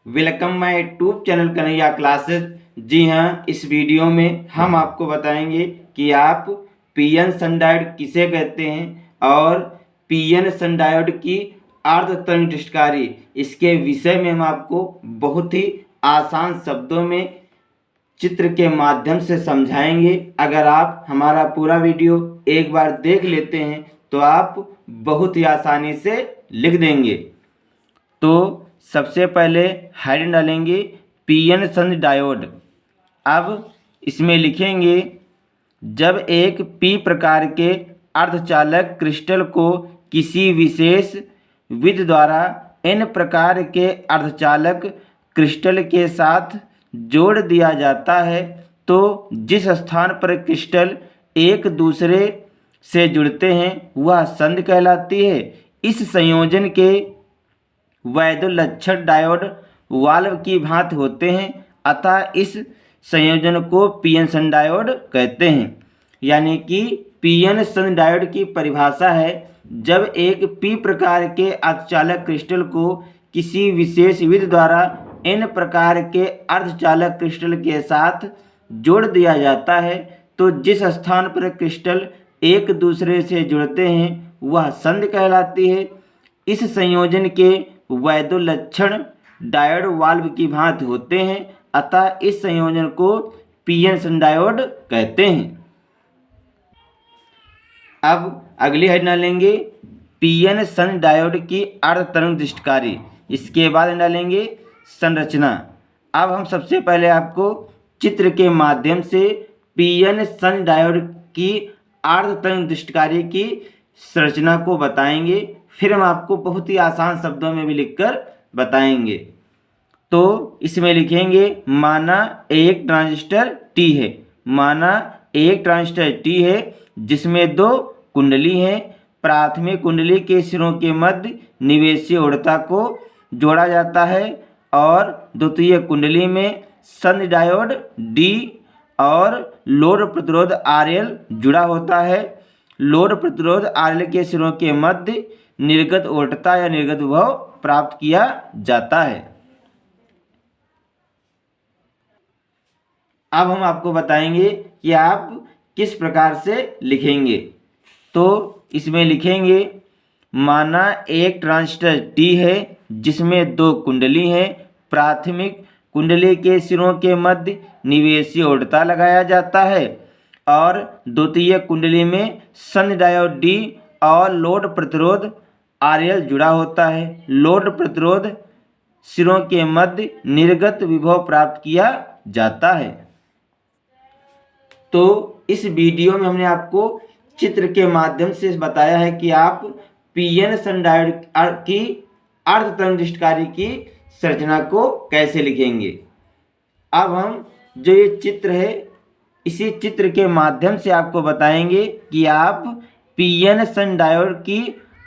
Welcome my YouTube channel Kanhaiya classes. जी हाँ, इस वीडियो में हम आपको बताएंगे कि आप पीएन सनडायोड किसे कहते हैं और पीएन सनडायोड की अर्ध तरंग दृष्टिकारी, इसके विषय में हम आपको बहुत ही आसान शब्दों में चित्र के माध्यम से समझाएंगे। अगर आप हमारा पूरा वीडियो एक बार देख लेते हैं तो आप बहुत ही आसानी से लिख देंगे। तो सबसे पहले हेडिंग डालेंगे पीएन सन डायोड। अब इसमें लिखेंगे जब एक पी प्रकार के अर्धचालक क्रिस्टल को किसी विशेष विधि द्वारा एन प्रकार के अर्धचालक क्रिस्टल के साथ जोड़ दिया जाता है तो जिस स्थान पर क्रिस्टल एक दूसरे से जुड़ते हैं वह संधि कहलाती है। इस संयोजन के वैद्युलक्षण डायोड वाल्व की भांति होते हैं, अतः इस संयोजन को पीएन सन डायोड कहते हैं। यानी कि पीएन सन डायोड की परिभाषा है जब एक पी प्रकार के अर्धचालक क्रिस्टल को किसी विशेष विधि द्वारा एन प्रकार के अर्धचालक क्रिस्टल के साथ जोड़ दिया जाता है तो जिस स्थान पर क्रिस्टल एक दूसरे से जुड़ते हैं वह संधि कहलाती है। इस संयोजन के वैद्युलक्षण डायोड वाल्व की भांति होते हैं, अतः इस संयोजन को पीएन सन डायोड कहते हैं। अब अगली हेडिंग डालेंगे पीएन सन डायोड की अर्ध तरंग दृष्टिकारी। इसके बाद डालेंगे संरचना। अब हम सबसे पहले आपको चित्र के माध्यम से पीएन सन डायोड की अर्ध तरंग दृष्टिकारी की संरचना को बताएंगे, फिर हम आपको बहुत ही आसान शब्दों में भी लिखकर बताएंगे। तो इसमें लिखेंगे माना एक ट्रांजिस्टर टी है। माना एक ट्रांजिस्टर टी है जिसमें दो कुंडली हैं। प्राथमिक कुंडली के सिरों के मध्य निवेशीय उड़ता को जोड़ा जाता है और द्वितीय कुंडली में संधि डायोड डी और लोड प्रतिरोध आरएल जुड़ा होता है। लोड प्रतिरोध आरएल के सिरों के मध्य निर्गत वोल्टता या निर्गत विभव प्राप्त किया जाता है। अब हम आपको बताएंगे कि आप किस प्रकार से लिखेंगे। तो इसमें लिखेंगे माना एक ट्रांजिस्टर टी है जिसमें दो कुंडली हैं। प्राथमिक कुंडली के सिरों के मध्य निवेशीय उड़ता लगाया जाता है और द्वितीय कुंडली में संधि डायोड डी और लोड प्रतिरोध आरएल जुड़ा होता है। लोड प्रतिरोध सिरों के मध्य निर्गत विभव प्राप्त किया जाता है। तो इस वीडियो में हमने आपको चित्र के माध्यम से बताया है कि आप पीएन सन डायोड की अर्ध तरंग दृष्टिकारी की संरचना को कैसे लिखेंगे। अब हम जो ये चित्र है इसी चित्र के माध्यम से आपको बताएंगे कि आप पीएन सन डायोड की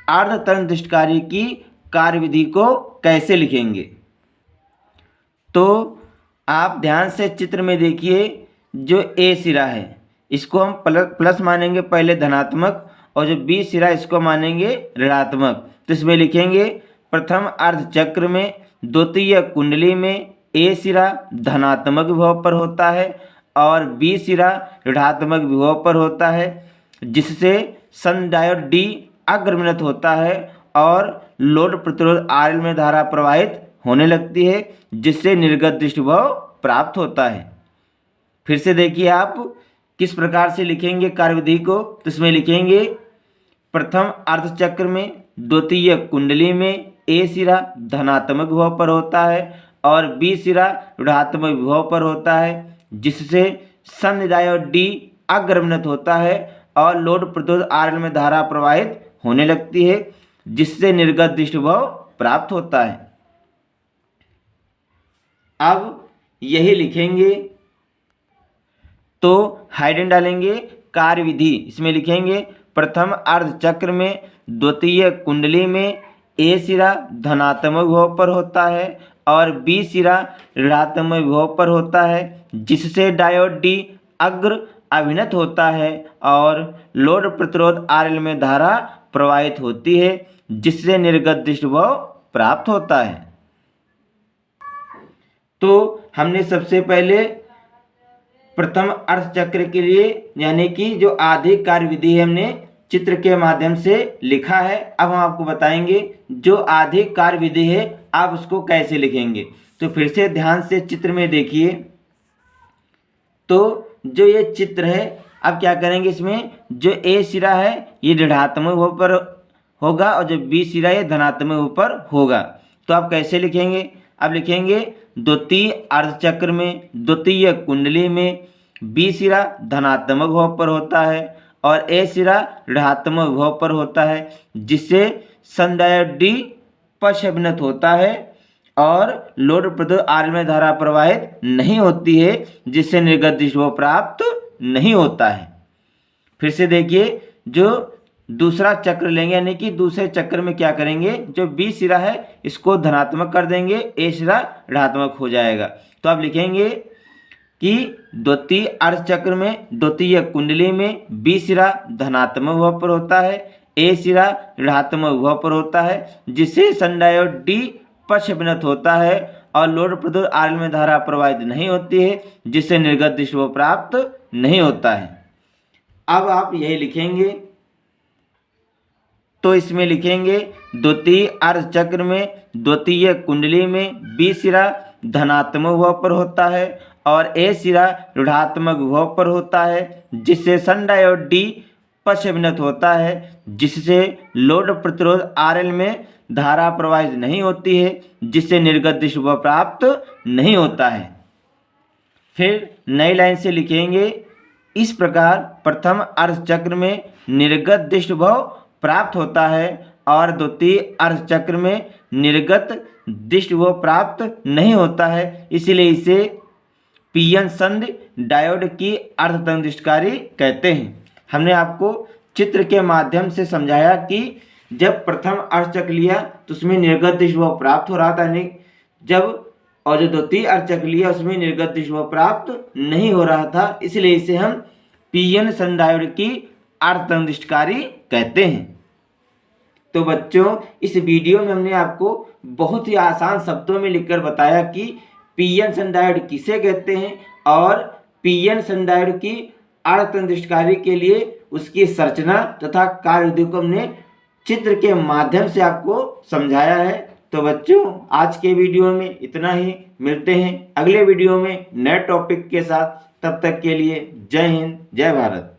अर्ध तरंग दृष्टिकारी की कार्यविधि को कैसे लिखेंगे। तो आप ध्यान से चित्र में देखिए, जो ए सिरा है इसको हम प्लस मानेंगे पहले धनात्मक, और जो बी सिरा इसको मानेंगे ऋणात्मक। तो इसमें लिखेंगे प्रथम अर्ध चक्र में द्वितीय कुंडली में ए सिरा धनात्मक विभव पर होता है और बी सिरा ऋणात्मक विभव पर होता है, जिससे संधि डायोड डी अग्रमित होता है और लोड प्रतिरोध आरएल में धारा प्रवाहित होने लगती है, जिससे निर्गत दृष्टि विभव प्राप्त होता है। फिर से देखिए आप किस प्रकार से लिखेंगे कार्यविधि को। तो इसमें लिखेंगे प्रथम अर्धचक्र में द्वितीय कुंडली में ए सिरा धनात्मक विभव पर होता है और बी सिरा ऋणात्मक विभव पर होता है, जिससे संधि डायोड डी अग्रमित होता है और लोड प्रतिरोध आरएल में धारा प्रवाहित होने लगती है, जिससे निर्गत दृष्टि विभव प्राप्त होता है। अब यही लिखेंगे तो हेडिंग डालेंगे कार्यविधि। इसमें लिखेंगे प्रथम अर्ध चक्र में द्वितीय कुंडली में ए सिरा धनात्मक विभव पर होता है और बी सिरा ऋणात्मक विभव पर होता है, जिससे डायोड डी अग्र अभिनत होता है और लोड प्रतिरोध आरएल में धारा प्रवाहित होती है, जिससे निर्गत दृष्टि विभव प्राप्त होता है। तो हमने सबसे पहले प्रथम अर्थ चक्र के लिए यानी कि जो आधी कार्य विधि है हमने चित्र के माध्यम से लिखा है। अब हम आपको बताएंगे जो आधी कार्य विधि है आप उसको कैसे लिखेंगे। तो फिर से ध्यान से चित्र में देखिए। तो जो ये चित्र है, अब क्या करेंगे, इसमें जो ए सिरा है ये ऋणात्मक ऊपर होगा और जो बी सिरा ये धनात्मक ऊपर होगा। तो आप कैसे लिखेंगे, अब लिखेंगे द्वितीय अर्धचक्र में द्वितीय कुंडली में बी सिरा धनात्मक भाव पर होता है और ए सिरा ऋणात्मक भाव पर होता है, जिससे सनडायोड डी पश्चभिन्नत होता है और लोड प्रतिरोध आर में धारा प्रवाहित नहीं होती है, जिससे निर्गत विभव प्राप्त नहीं होता है। फिर से देखिए, जो दूसरा चक्र लेंगे यानी कि दूसरे चक्र में क्या करेंगे, जो बी सिरा है इसको धनात्मक कर देंगे, ए सिरा ऋणात्मक हो जाएगा। तो आप लिखेंगे कि द्वितीय अर्ध चक्र में द्वितीय कुंडली में बी सिरा धनात्मक विभव पर होता है, ए सिरा ऋणात्मक विभव पर होता है, जिससे सनडायोड डी पश्चभिन्नत होता है और लोड प्रतिरोध आर में धारा प्रवाहित नहीं होती है, जिससे निर्गत विभव प्राप्त नहीं होता है। अब आप यही लिखेंगे, तो इसमें लिखेंगे द्वितीय अर्ध चक्र में द्वितीय कुंडली में बी सिरा धनात्मक विभव पर होता है और ए सिरा ऋणात्मक विभव पर होता है, जिससे सनडायोड डी पश्चभिन्नत होता है, जिससे लोड प्रतिरोध आरएल में धारा प्रवाहित नहीं होती है, जिससे निर्गत विभव प्राप्त नहीं होता है। फिर नई लाइन से लिखेंगे, इस प्रकार प्रथम अर्ध चक्र में निर्गत विभव प्राप्त होता है और द्वितीय अर्ध चक्र में निर्गत विभव प्राप्त नहीं होता है, इसलिए इसे पीएन संधि डायोड की अर्धतंदिष्टकारी कहते हैं। हमने आपको चित्र के माध्यम से समझाया कि जब प्रथम अर्ध चक्र लिया तो उसमें निर्गत विभव प्राप्त हो रहा था, नहीं जब और जो द्वितीय अर्ध चक्र लिया उसमें निर्गत विभव प्राप्त नहीं हो रहा था, इसलिए इसे हम पीएन संधि डायोड की अर्धतंदिष्टकारी कहते हैं। तो बच्चों, इस वीडियो में हमने आपको बहुत ही आसान शब्दों में लिखकर बताया कि पीएन संधि डायोड किसे कहते हैं और पीएन संधि डायोड की अर्धतंदिष्टकारी के लिए उसकी संरचना तथा कार्यविधि को हमने चित्र के माध्यम से आपको समझाया है। तो बच्चों, आज के वीडियो में इतना ही। मिलते हैं अगले वीडियो में नए टॉपिक के साथ। तब तक के लिए जय हिंद, जय भारत।